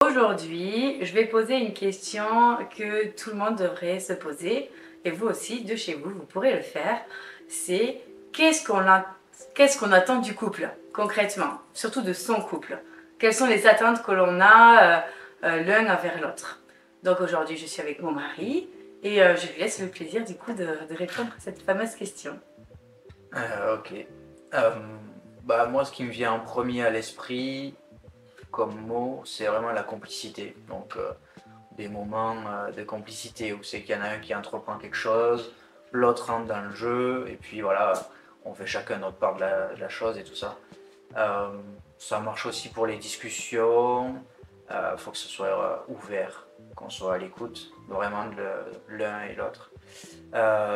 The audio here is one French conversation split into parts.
Aujourd'hui, je vais poser une question que tout le monde devrait se poser, et vous aussi, de chez vous, vous pourrez le faire. C'est qu'est-ce qu'on attend du couple, concrètement, surtout de son couple. Quelles sont les attentes que l'on a l'un envers l'autre. Donc aujourd'hui, je suis avec mon mari, et je lui laisse le plaisir du coup de répondre à cette fameuse question. Ok. Moi, ce qui me vient en premier à l'esprit comme mot, c'est vraiment la complicité. Donc, des moments de complicité où c'est qu'il y en a un qui entreprend quelque chose, l'autre rentre dans le jeu, et puis voilà, on fait chacun notre part de la chose et tout ça. Euh, Ça marche aussi pour les discussions. Faut que ce soit ouvert, qu'on soit à l'écoute vraiment de l'un et l'autre.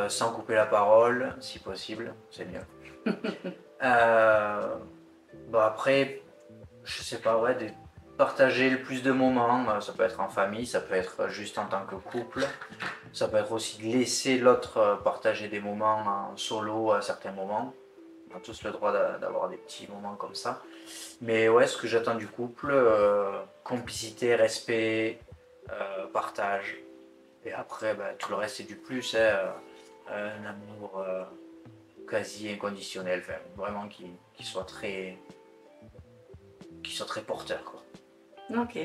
Sans couper la parole, si possible, c'est mieux. Après, je sais pas, ouais, de partager le plus de moments, ça peut être en famille, ça peut être juste en tant que couple, ça peut être aussi de laisser l'autre partager des moments en solo à certains moments. On a tous le droit d'avoir des petits moments comme ça. Mais ouais, ce que j'attends du couple, complicité, respect, partage. Et après, tout le reste c'est du plus, hein, un amour quasi inconditionnel, enfin, vraiment qui soit très porteur, quoi. Ok,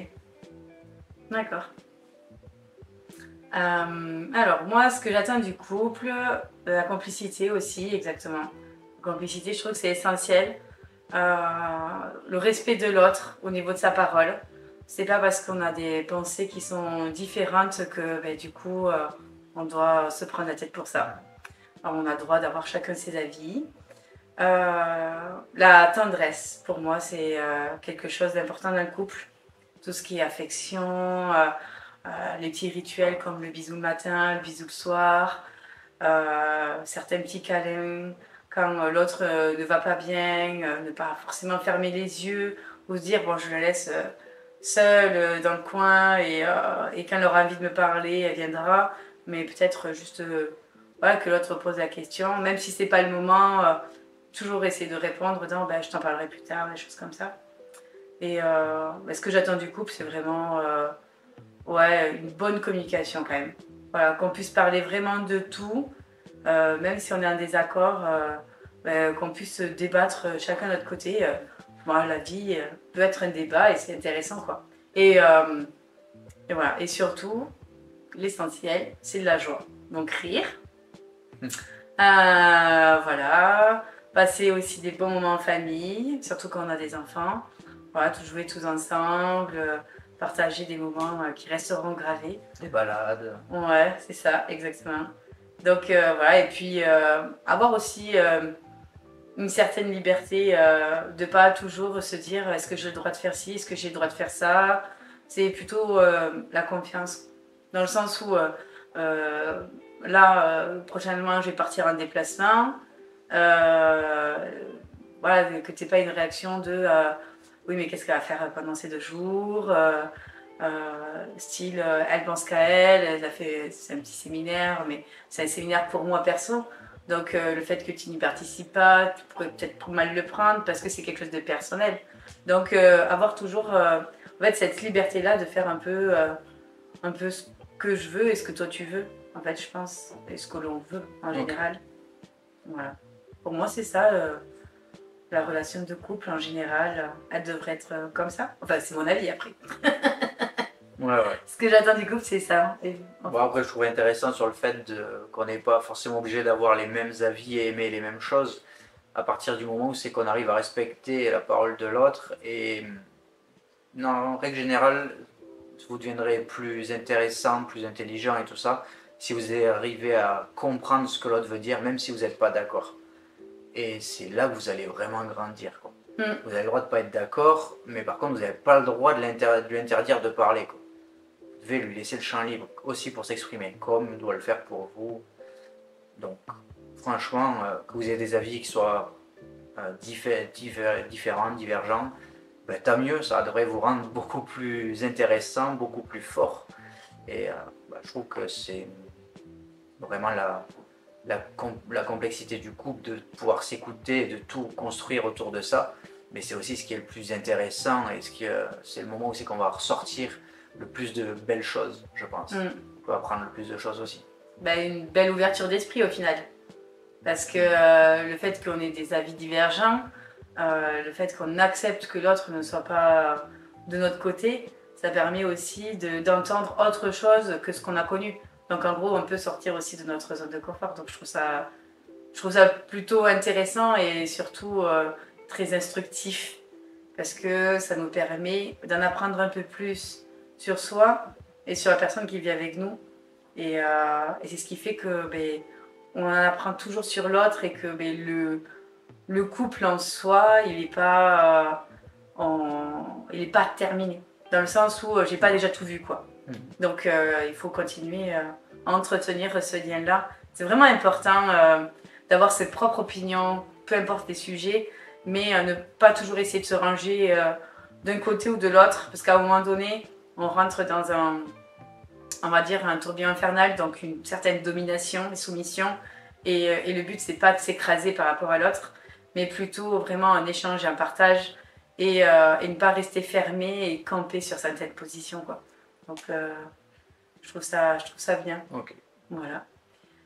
d'accord. Alors, moi, ce que j'attends du couple, la complicité aussi, exactement. La complicité, je trouve que c'est essentiel. Le respect de l'autre au niveau de sa parole. C'est pas parce qu'on a des pensées qui sont différentes que du coup, on doit se prendre la tête pour ça. Alors, on a le droit d'avoir chacun ses avis. La tendresse, pour moi, c'est quelque chose d'important dans le couple. Tout ce qui est affection, les petits rituels comme le bisou le matin, le bisou le soir, certains petits câlins quand l'autre ne va pas bien, ne pas forcément fermer les yeux ou se dire bon je le laisse seule dans le coin et quand elle aura envie de me parler elle viendra, mais peut-être juste voilà, que l'autre pose la question, même si c'est pas le moment, toujours essayer de répondre dans je t'en parlerai plus tard, des choses comme ça. Et ce que j'attends du couple c'est vraiment ouais, une bonne communication quand même. Voilà, qu'on puisse parler vraiment de tout, même si on est en désaccord, qu'on puisse débattre chacun de notre côté. Voilà, la vie peut être un débat et c'est intéressant quoi. Et voilà, et surtout, l'essentiel, c'est de la joie. Donc rire, voilà, passer aussi des bons moments en famille, surtout quand on a des enfants. Voilà, tout jouer tous ensemble, partager des moments qui resteront gravés. Des balades. Ouais, c'est ça, exactement. Donc voilà, et puis avoir aussi une certaine liberté de pas toujours se dire est-ce que j'ai le droit de faire ci, est-ce que j'ai le droit de faire ça. C'est plutôt la confiance. Dans le sens où là, prochainement, je vais partir en déplacement. Euh, voilà, que tu n'aies pas une réaction de oui, mais qu'est-ce qu'elle va faire pendant ces 2 jours style, elle pense qu'à elle, elle a fait c'est un petit séminaire, mais c'est un séminaire pour moi perso. Donc le fait que tu n'y participes pas, tu pourrais peut-être mal le prendre parce que c'est quelque chose de personnel. Donc avoir toujours en fait, cette liberté-là de faire un peu ce que je veux et ce que toi tu veux, en fait, je pense, et ce que l'on veut en général. Voilà. Pour moi, c'est ça, la relation de couple en général, elle devrait être comme ça. Enfin, c'est mon avis après. Ouais, ouais. Ce que j'attends du couple, c'est ça. Bon, après, je trouvais intéressant sur le fait qu'on n'est pas forcément obligé d'avoir les mêmes avis et aimer les mêmes choses à partir du moment où c'est qu'on arrive à respecter la parole de l'autre. Et non, en règle générale, vous deviendrez plus intéressant, plus intelligent et tout ça si vous arrivez à comprendre ce que l'autre veut dire, même si vous n'êtes pas d'accord. Et c'est là que vous allez vraiment grandir, quoi. Vous avez le droit de ne pas être d'accord, mais par contre, vous n'avez pas le droit de lui interdire de parler, quoi. Vous devez lui laisser le champ libre aussi pour s'exprimer, comme il doit le faire pour vous. Donc, franchement, que vous ayez des avis qui soient différents, divergents, tant mieux, ça devrait vous rendre beaucoup plus intéressant, beaucoup plus fort. Et je trouve que c'est vraiment la complexité du couple de pouvoir s'écouter et de tout construire autour de ça. mais c'est aussi ce qui est le plus intéressant et c'est le moment où c'est qu'on va ressortir le plus de belles choses, je pense. On peut apprendre le plus de choses aussi. Bah, une belle ouverture d'esprit au final. Parce que le fait qu'on ait des avis divergents, le fait qu'on accepte que l'autre ne soit pas de notre côté, ça permet aussi d'entendre autre chose que ce qu'on a connu. Donc en gros, on peut sortir aussi de notre zone de confort. Donc je trouve ça plutôt intéressant et surtout très instructif. Parce que ça nous permet d'en apprendre un peu plus sur soi et sur la personne qui vit avec nous. Et c'est ce qui fait que on en apprend toujours sur l'autre et que le couple en soi, il n'est pas, terminé. Dans le sens où j'ai pas déjà tout vu, quoi. Donc il faut continuer à entretenir ce lien-là. C'est vraiment important d'avoir ses propres opinions, peu importe les sujets, mais ne pas toujours essayer de se ranger d'un côté ou de l'autre, parce qu'à un moment donné, on rentre dans on va dire, un tourbillon infernal, donc une certaine domination et soumission. Et le but, c'est pas de s'écraser par rapport à l'autre, mais plutôt vraiment un échange et un partage, et ne pas rester fermé et camper sur certaines positions, quoi. Donc, je trouve ça bien. Ok. Voilà.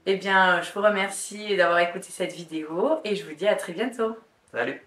Eh bien, je vous remercie d'avoir écouté cette vidéo, et je vous dis à très bientôt. Salut.